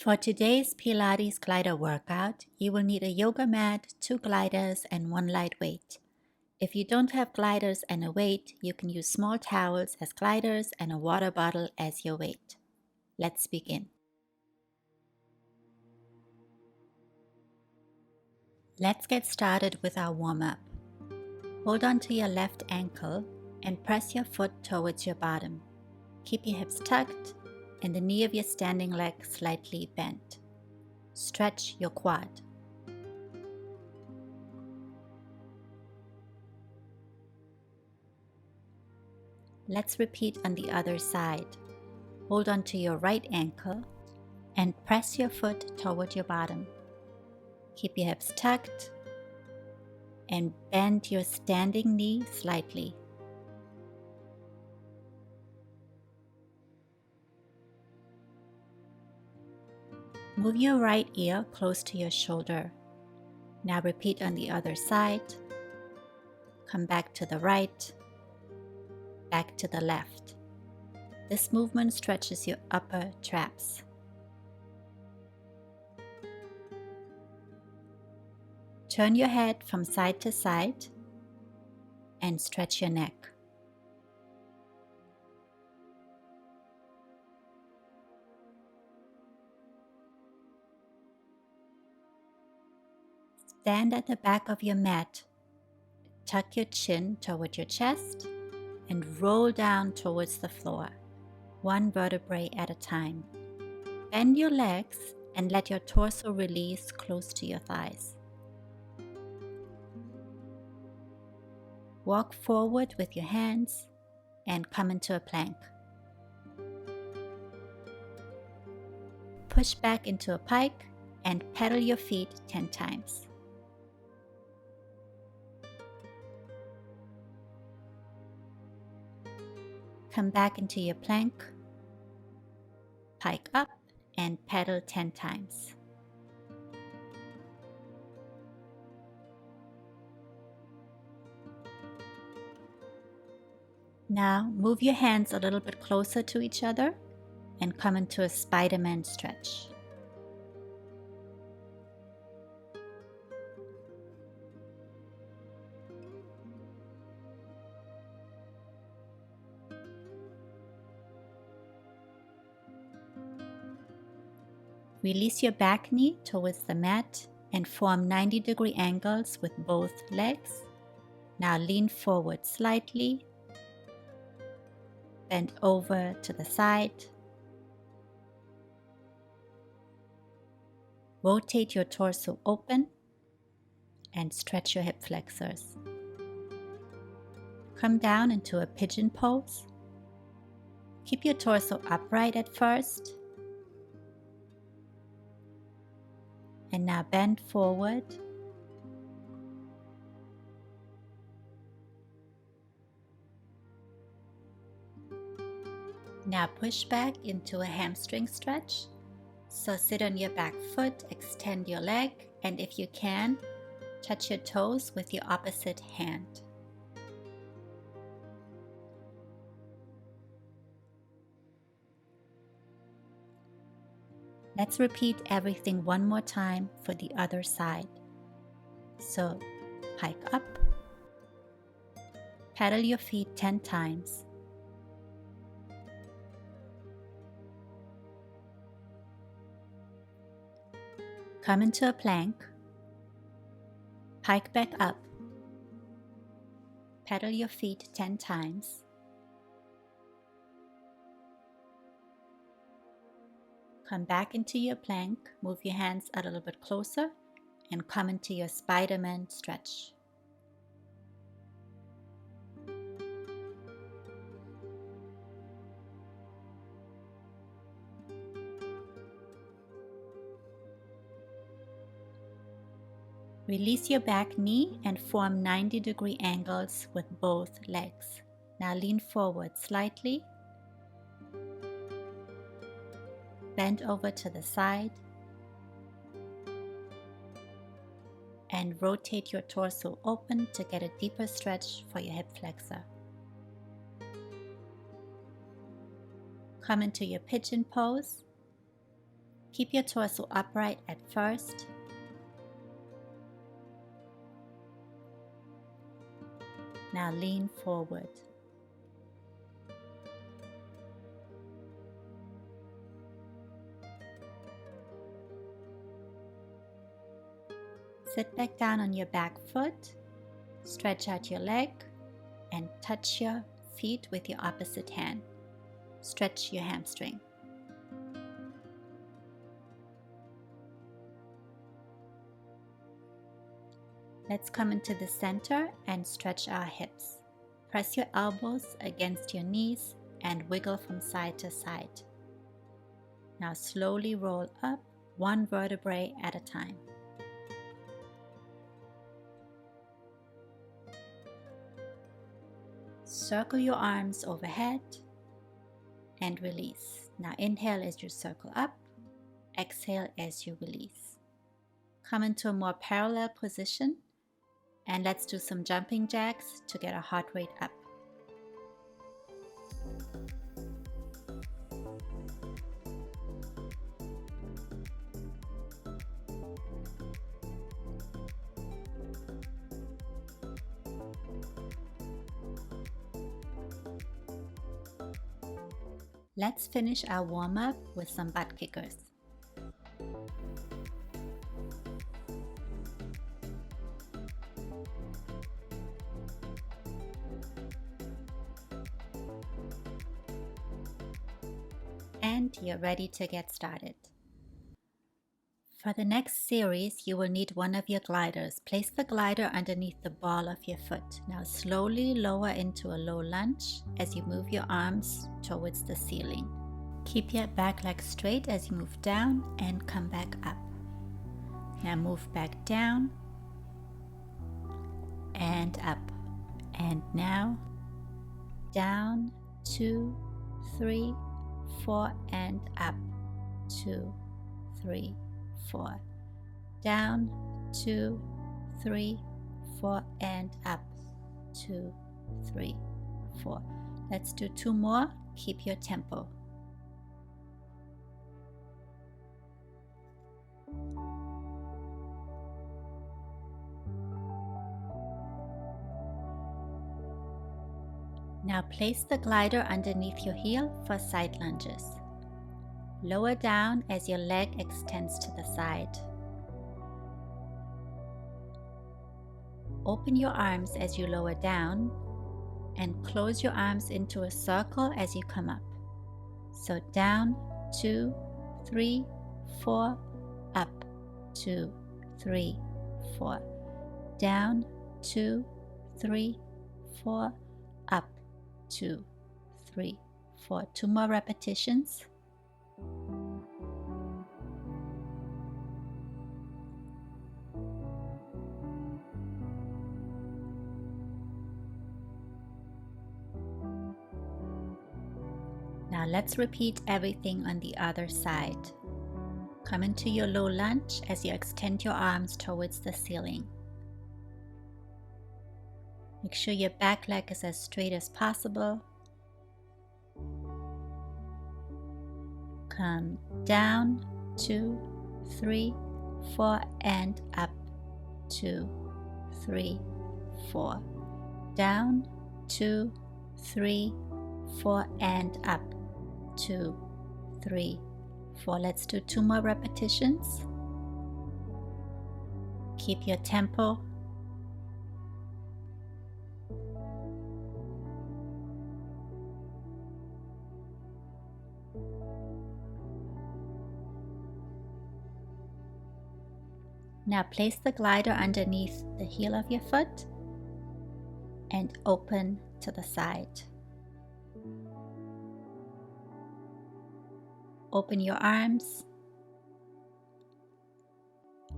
For today's Pilates glider workout, you will need a yoga mat, 2 gliders, and 1 light weight. If you don't have gliders and a weight, you can use small towels as gliders and a water bottle as your weight. Let's begin. Let's get started with our warm-up. Hold on to your left ankle and press your foot towards your bottom. Keep your hips tucked and the knee of your standing leg slightly bent. Stretch your quad. Let's repeat on the other side. Hold on to your right ankle and press your foot toward your bottom. Keep your hips tucked and bend your standing knee slightly. Move your right ear close to your shoulder. Now repeat on the other side. Come back to the right, back to the left. This movement stretches your upper traps. Turn your head from side to side and stretch your neck. Stand at the back of your mat. Tuck your chin toward your chest and roll down towards the floor, one vertebrae at a time. Bend your legs and let your torso release close to your thighs. Walk forward with your hands and come into a plank. Push back into a pike and pedal your feet 10 times. Come back into your plank, pike up, and pedal 10 times. Now move your hands a little bit closer to each other and come into a Spider-Man stretch. Release your back knee towards the mat and form 90-degree angles with both legs. Now lean forward slightly, bend over to the side, rotate your torso open and stretch your hip flexors. Come down into a pigeon pose. Keep your torso upright at first. And now bend forward. Now push back into a hamstring stretch. So sit on your back foot, extend your leg, and if you can, touch your toes with your opposite hand. Let's repeat everything one more time for the other side. So, pike up, pedal your feet 10 times. Come into a plank, pike back up, pedal your feet 10 times. Come back into your plank, move your hands a little bit closer, and come into your Spider-Man stretch. Release your back knee and form 90-degree angles with both legs. Now lean forward slightly. Bend over to the side and rotate your torso open to get a deeper stretch for your hip flexor. Come into your pigeon pose. Keep your torso upright at first. Now lean forward. Sit back down on your back foot, stretch out your leg, and touch your feet with your opposite hand. Stretch your hamstring. Let's come into the center and stretch our hips. Press your elbows against your knees and wiggle from side to side. Now slowly roll up, one vertebrae at a time. Circle your arms overhead and release. Now inhale as you circle up, exhale as you release. Come into a more parallel position and let's do some jumping jacks to get our heart rate up. Let's finish our warm-up with some butt kickers. And you're ready to get started. For the next series, you will need one of your gliders. Place the glider underneath the ball of your foot. Now slowly lower into a low lunge as you move your arms towards the ceiling. Keep your back leg straight as you move down and come back up. Now move back down and up. And now down, 2, 3, 4, and up. 2, 3, 4. Down, 2, 3, 4, and up. 2, 3, 4. Let's do 2 more. Keep your tempo. Now place the glider underneath your heel for side lunges. Lower down as your leg extends to the side. Open your arms as you lower down and close your arms into a circle as you come up. So down, 2, 3, 4, up, 2, 3, 4. Down, 2, 3, 4, up, 2, 3, 4. 2 more repetitions. Now let's repeat everything on the other side. Come into your low lunge as you extend your arms towards the ceiling. Make sure your back leg is as straight as possible. Come down, 2, 3, 4, and up, 2, 3, 4. Down, 2, 3, 4, and up, 2, 3, 4. Let's do 2 more repetitions. Keep your tempo. Now place the glider underneath the heel of your foot and open to the side. Open your arms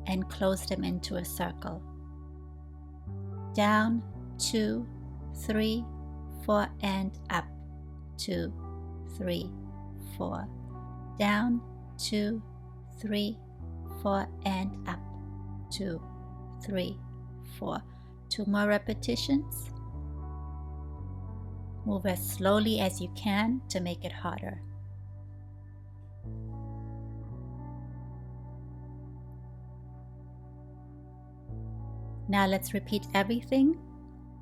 and close them into a circle. Down, 2, 3, 4, and up, 2, 3, 4. Down, 2, 3, 4, and up, 2, 3, 4. 2 more repetitions. Move as slowly as you can to make it harder. Now let's repeat everything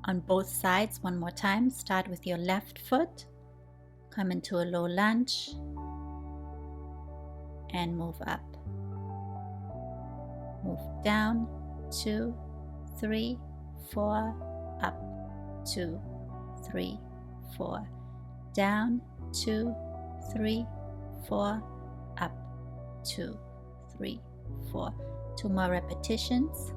on both sides one more time. Start with your left foot, come into a low lunge, and move up. Move down, 2, 3, 4, up, 2, 3, 4, down, 2, 3, 4, up, 2, 3, 4. 2 more repetitions.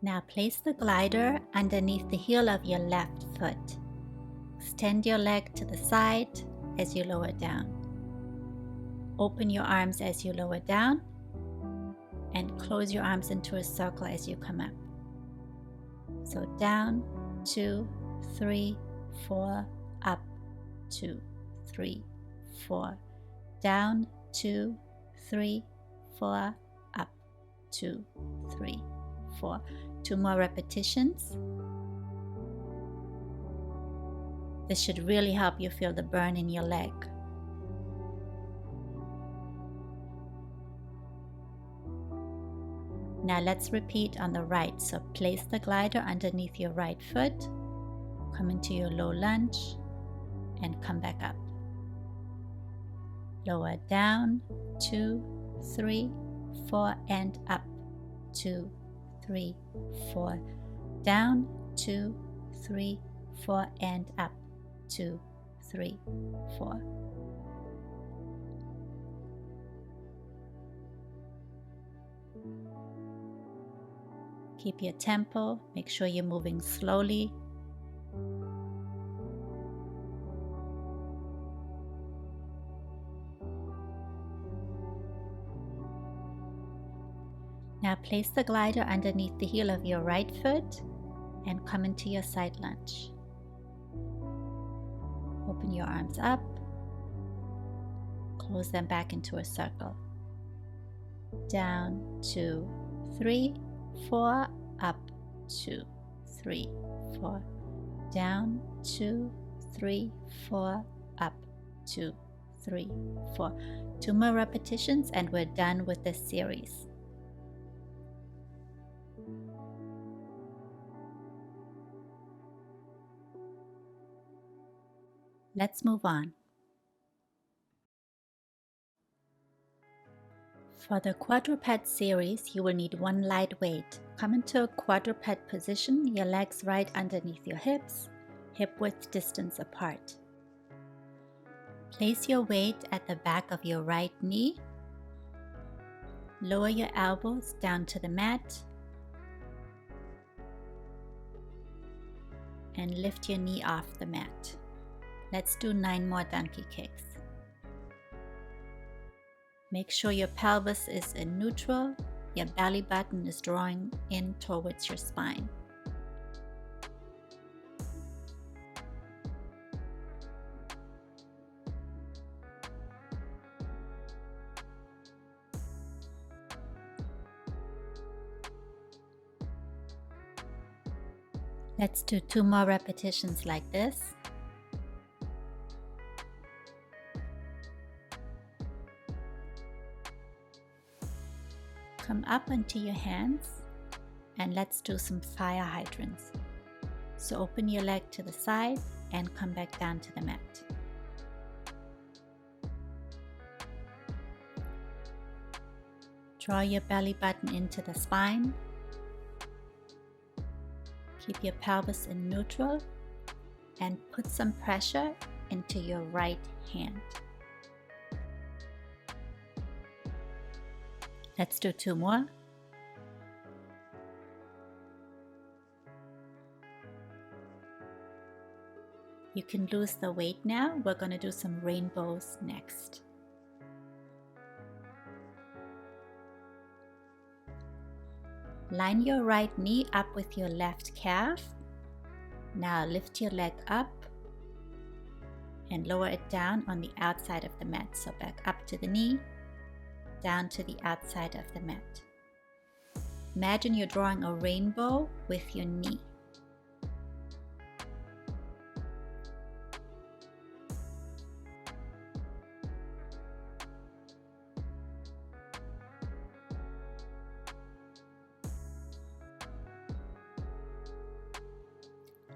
Now place the glider underneath the heel of your left foot. Extend your leg to the side as you lower down. Open your arms as you lower down and close your arms into a circle as you come up. So down, 2, 3, 4, up, 2, 3, 4, down, 2, 3, 4, up, 2, 3, 4. 2 more repetitions. This should really help you feel the burn in your leg. Now let's repeat on the right. So place the glider underneath your right foot, come into your low lunge, and come back up. Lower down, 2, 3, 4, and up, 2, 3, 4, down, 2, 3, 4, and up, 2, 3, 4. Keep your tempo, make sure you're moving slowly. Now place the glider underneath the heel of your right foot and come into your side lunge. Open your arms up, close them back into a circle. Down, 2, 3, 4, up, 2, 3, 4, down, 2, 3, 4, up, 2, 3, 4. 2 more repetitions and we're done with this series. Let's move on. For the Quadruped series, you will need 1 light weight. Come into a quadruped position, your legs right underneath your hips, hip width distance apart. Place your weight at the back of your right knee. Lower your elbows down to the mat and lift your knee off the mat. Let's do 9 more donkey kicks. Make sure your pelvis is in neutral, your belly button is drawing in towards your spine. Let's do 2 more repetitions like this. Come up onto your hands and let's do some fire hydrants. So open your leg to the side and come back down to the mat. Draw your belly button into the spine. Keep your pelvis in neutral and put some pressure into your right hand. Let's do 2 more. You can lose the weight now. We're going to do some rainbows next. Line your right knee up with your left calf. Now lift your leg up and lower it down on the outside of the mat. So back up to the knee. down to the outside of the mat. Imagine you're drawing a rainbow with your knee.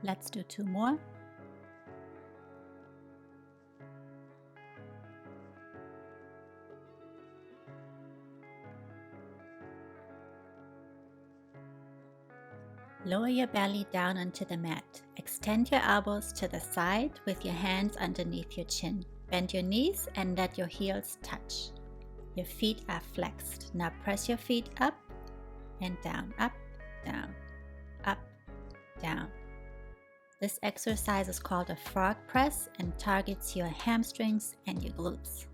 Let's do 2 more. Lower your belly down onto the mat. Extend your elbows to the side with your hands underneath your chin. Bend your knees and let your heels touch. Your feet are flexed. Now press your feet up and down, up, down, up, down. This exercise is called a frog press and targets your hamstrings and your glutes.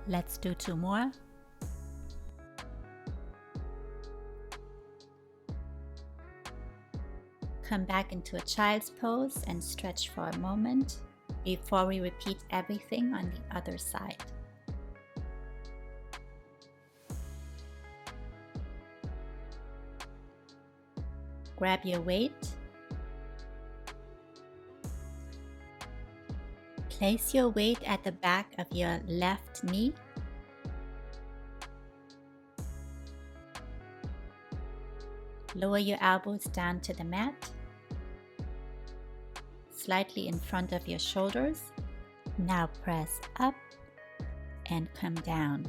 Let's do 2 more. Come back into a child's pose and stretch for a moment before we repeat everything on the other side. Grab your weight. Place your weight at the back of your left knee. Lower your elbows down to the mat, slightly in front of your shoulders. Now press up and come down.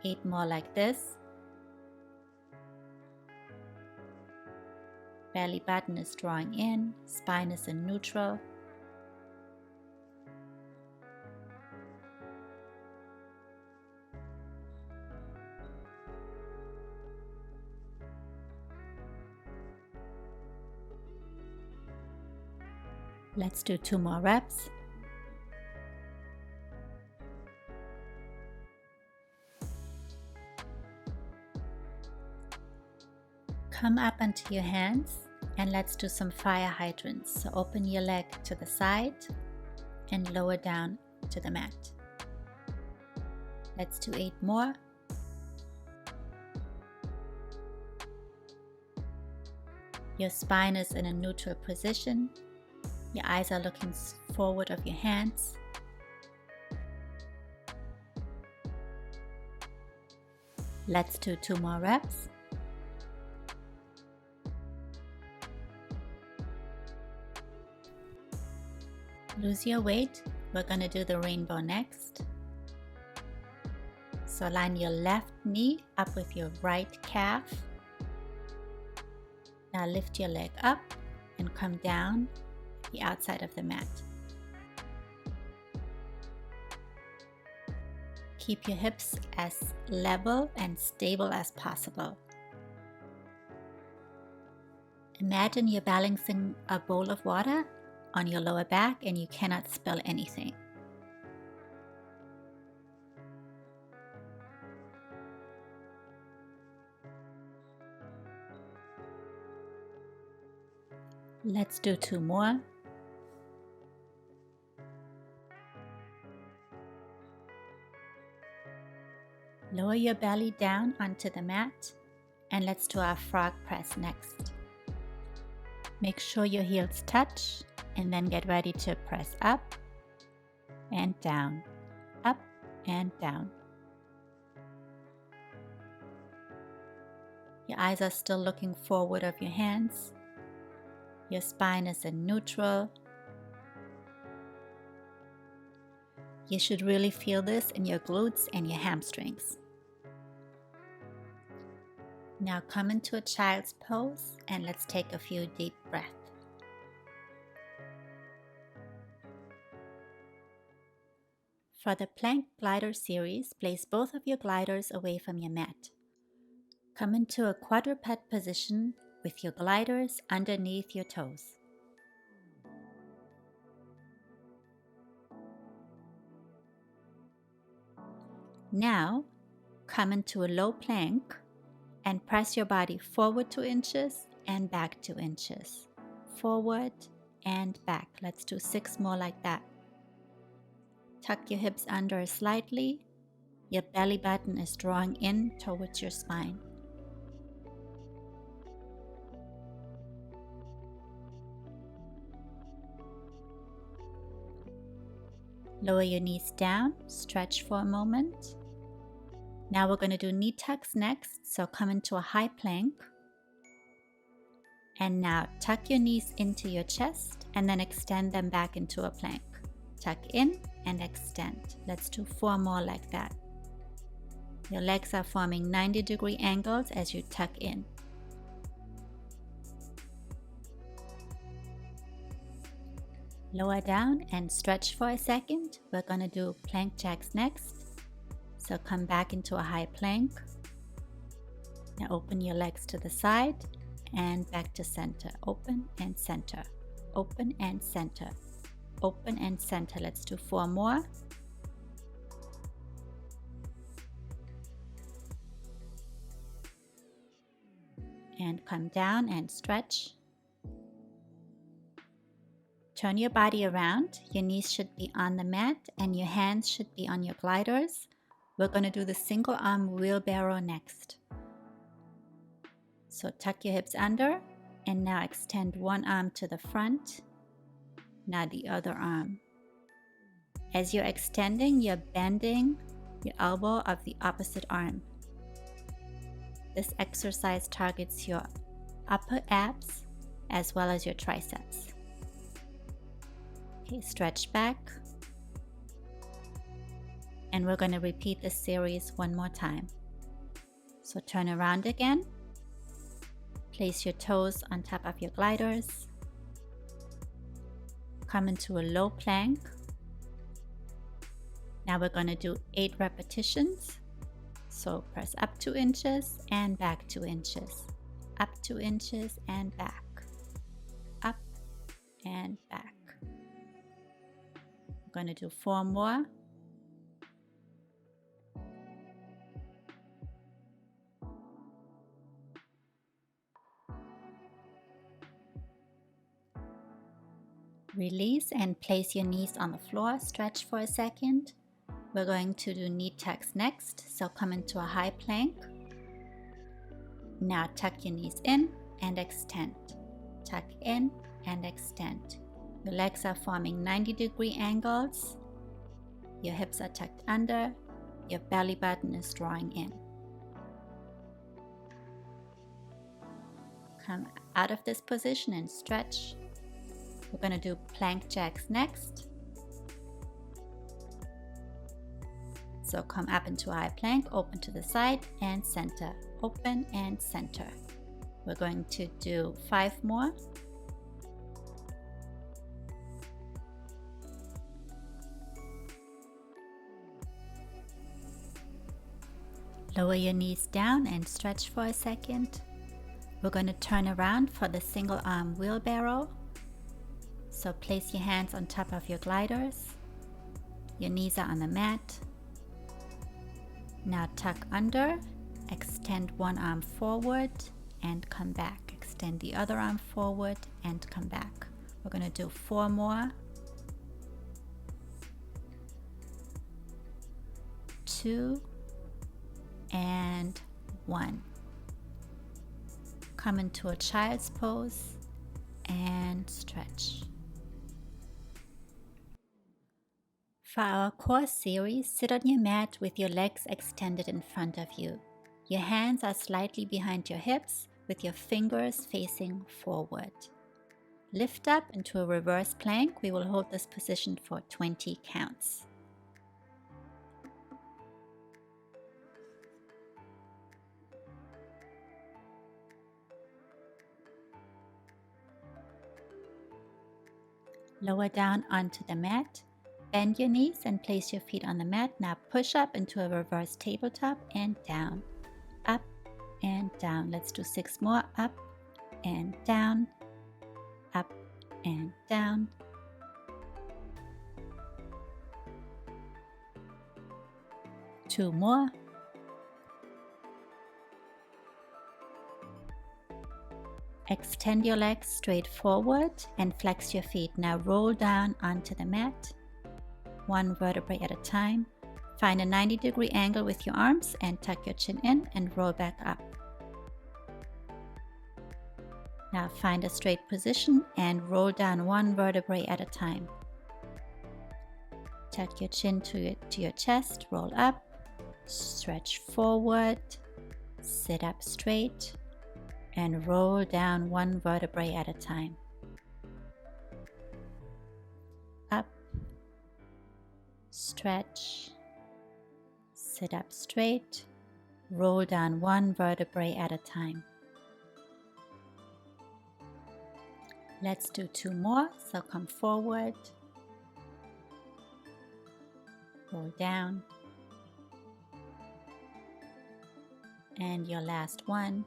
8 more like this. Belly button is drawing in, spine is in neutral. Let's do 2 more reps. Come up onto your hands and let's do some fire hydrants. So open your leg to the side and lower down to the mat. Let's do 8 more. Your spine is in a neutral position. Your eyes are looking forward of your hands. Let's do 2 more reps. Lose your weight. We're going to do the rainbow next. So line your left knee up with your right calf. Now lift your leg up and come down the outside of the mat. Keep your hips as level and stable as possible. Imagine you're balancing a bowl of water on your lower back and you cannot spill anything. Let's do 2 more. Lower your belly down onto the mat and let's do our frog press next. Make sure your heels touch and then get ready to press up and down, up and down. Your eyes are still looking forward of your hands. Your spine is in neutral. You should really feel this in your glutes and your hamstrings. Now come into a child's pose and let's take a few deep breaths. For the plank glider series, place both of your gliders away from your mat. Come into a quadruped position with your gliders underneath your toes. Now, come into a low plank and press your body forward 2 inches and back 2 inches. Forward and back. Let's do 6 more like that. Tuck your hips under slightly. Your belly button is drawing in towards your spine. Lower your knees down, stretch for a moment. Now we're going to do knee tucks next, so come into a high plank. And now tuck your knees into your chest and then extend them back into a plank. Tuck in and extend. Let's do 4 more like that. Your legs are forming 90-degree angles as you tuck in. Lower down and stretch for a second. We're going to do plank jacks next. So come back into a high plank. Now open your legs to the side and back to center. Open and center. Open and center. Open and center. Let's do 4 more. And come down and stretch. Turn your body around. Your knees should be on the mat and your hands should be on your gliders. We're going to do the single arm wheelbarrow next. So tuck your hips under and now extend one arm to the front. Now the other arm. As you're extending, you're bending your elbow of the opposite arm. This exercise targets your upper abs as well as your triceps. Okay, stretch back. And we're going to repeat this series 1 more time. So turn around again. Place your toes on top of your gliders. Come into a low plank. Now we're going to do 8 repetitions. So press up 2 inches and back 2 inches. Up 2 inches and back. Up and back. We're going to do 4 more. Release and place your knees on the floor. Stretch for a second. We're going to do knee tucks next. So come into a high plank. Now tuck your knees in and extend. Tuck in and extend. Your legs are forming 90-degree angles. Your hips are tucked under. Your belly button is drawing in. Come out of this position and stretch. We're going to do plank jacks next. So come up into a high plank, open to the side and center. Open and center. We're going to do 5 more. Lower your knees down and stretch for a second. We're going to turn around for the single arm wheelbarrow. So place your hands on top of your gliders. Your knees are on the mat. Now tuck under, extend one arm forward and come back. Extend the other arm forward and come back. We're going to do 4 more. 2 and 1. Come into a child's pose and stretch. For our core series, sit on your mat with your legs extended in front of you. Your hands are slightly behind your hips with your fingers facing forward. Lift up into a reverse plank. We will hold this position for 20 counts. Lower down onto the mat. Bend your knees and place your feet on the mat. Now push up into a reverse tabletop and down. Up and down. Let's do 6 more. Up and down. Up and down. Two more. Extend your legs straight forward and flex your feet. Now roll down onto the mat, one vertebrae at a time. Find a 90-degree angle with your arms and tuck your chin in and roll back up. Now find a straight position and roll down one vertebrae at a time. Tuck your chin to your chest, roll up, stretch forward, sit up straight, and roll down one vertebrae at a time. Up, stretch, sit up straight, roll down one vertebrae at a time. Let's do 2 more, so come forward, roll down, and your last one.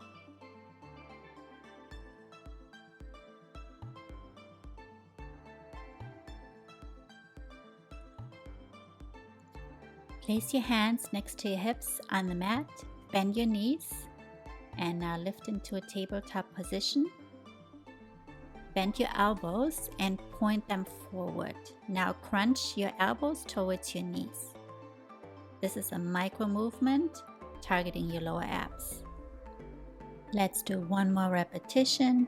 Place your hands next to your hips on the mat, bend your knees, and now lift into a tabletop position. Bend your elbows and point them forward. Now crunch your elbows towards your knees. This is a micro movement targeting your lower abs. Let's do 1 more repetition.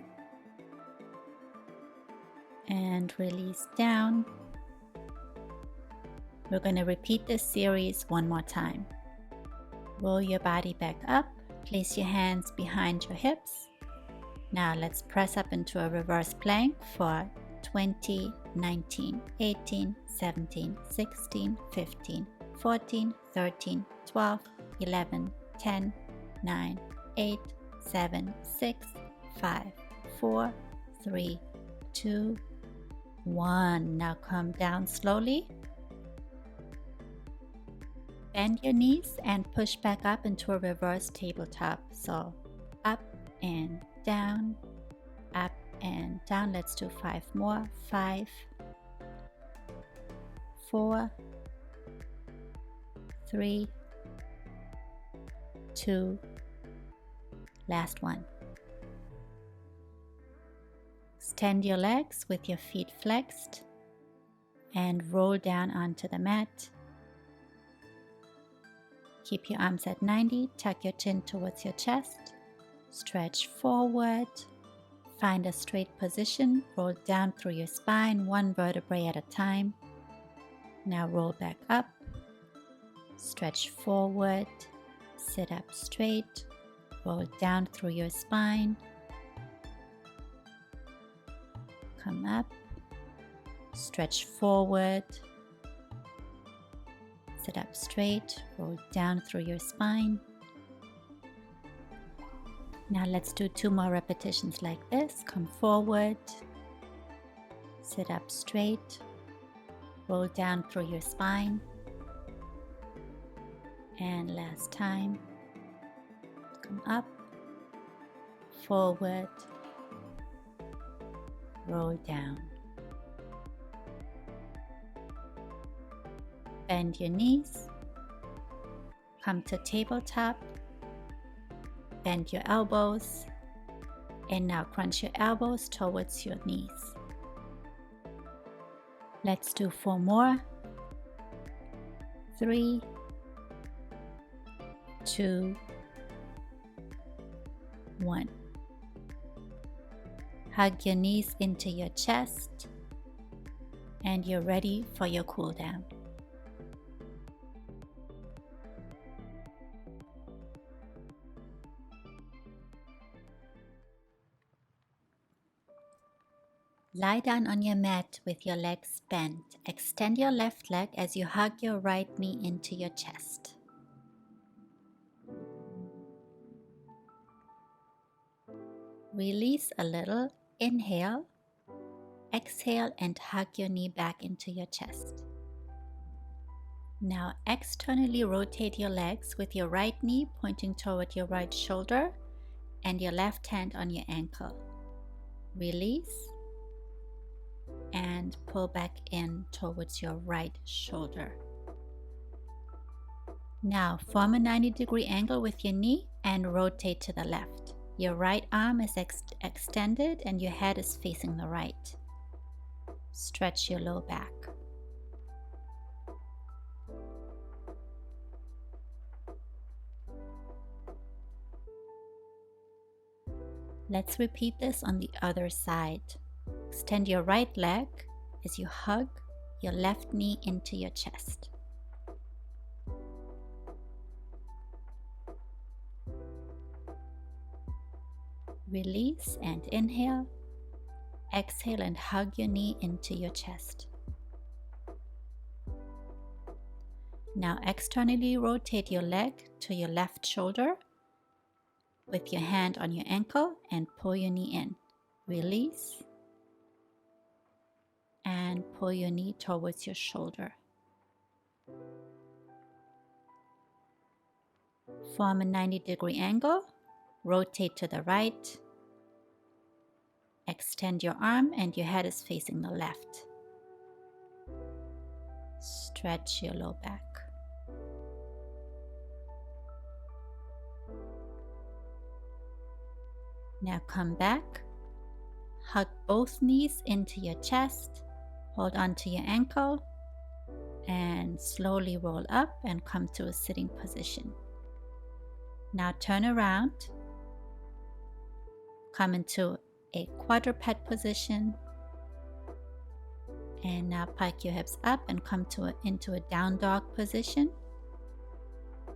And release down. We're going to repeat this series 1 more time. Roll your body back up. Place your hands behind your hips. Now let's press up into a reverse plank for 20, 19, 18, 17, 16, 15, 14, 13, 12, 11, 10, 9, 8, 7, 6, 5, 4, 3, 2, 1. Now come down slowly. Bend your knees and push back up into a reverse tabletop. So up and down, up and down. Let's do 5 more. 5, 4, 3, 2, last one. Extend your legs with your feet flexed and roll down onto the mat. Keep your arms at 90, tuck your chin towards your chest, stretch forward, find a straight position, roll down through your spine, 1 vertebrae at a time. Now roll back up, stretch forward, sit up straight, roll down through your spine, come up, stretch forward, sit up straight, roll down through your spine. Now let's do 2 more repetitions like this. Come forward, sit up straight, roll down through your spine, and last time, come up, forward, roll down. Bend your knees, come to tabletop, bend your elbows, and now crunch your elbows towards your knees. Let's do 4 more. 3, 2, 1. Hug your knees into your chest, and you're ready for your cool down. Lie down on your mat with your legs bent. Extend your left leg as you hug your right knee into your chest. Release a little. Inhale, exhale, and hug your knee back into your chest. Now externally rotate your legs with your right knee pointing toward your right shoulder and your left hand on your ankle. Release and pull back in towards your right shoulder. Now form a 90-degree angle with your knee and rotate to the left. Your right arm is extended and your head is facing the right. Stretch your low back. Let's repeat this on the other side. Extend your right leg as you hug your left knee into your chest. Release and inhale. Exhale and hug your knee into your chest. Now externally rotate your leg to your left shoulder with your hand on your ankle and pull your knee in. Release and pull your knee towards your shoulder. Form a 90-degree angle. Rotate to the right. Extend your arm and your head is facing the left. Stretch your low back. Now come back. Hug both knees into your chest. Hold on to your ankle and slowly roll up and come to a sitting position. Now turn around. Come into a quadruped position. And now pike your hips up and come into a down dog position.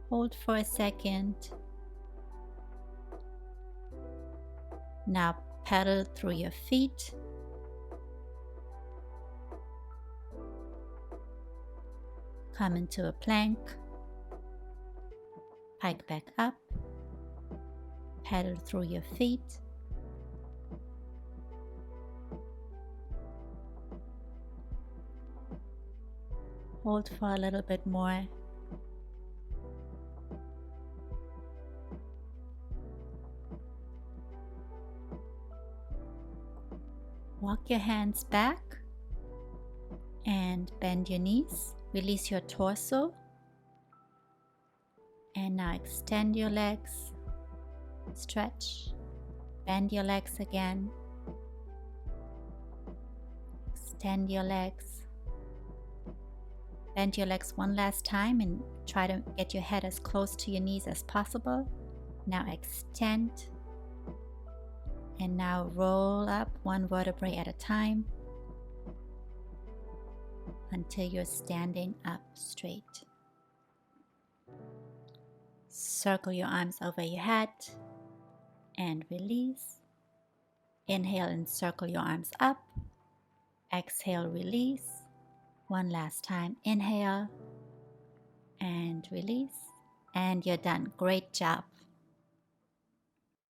Hold for a second. Now pedal through your feet. Come into a plank. Pike back up. Pedal through your feet. Hold for a little bit more. Walk your hands back and bend your knees. Release your torso. And now extend your legs. Stretch. Bend your legs again. Extend your legs. Bend your legs one last time and try to get your head as close to your knees as possible. Now extend. And now roll up one vertebrae at a time until you're standing up straight. Circle your arms over your head and release. Inhale and circle your arms up. Exhale, release. One last time. Inhale and release. And you're done. Great job.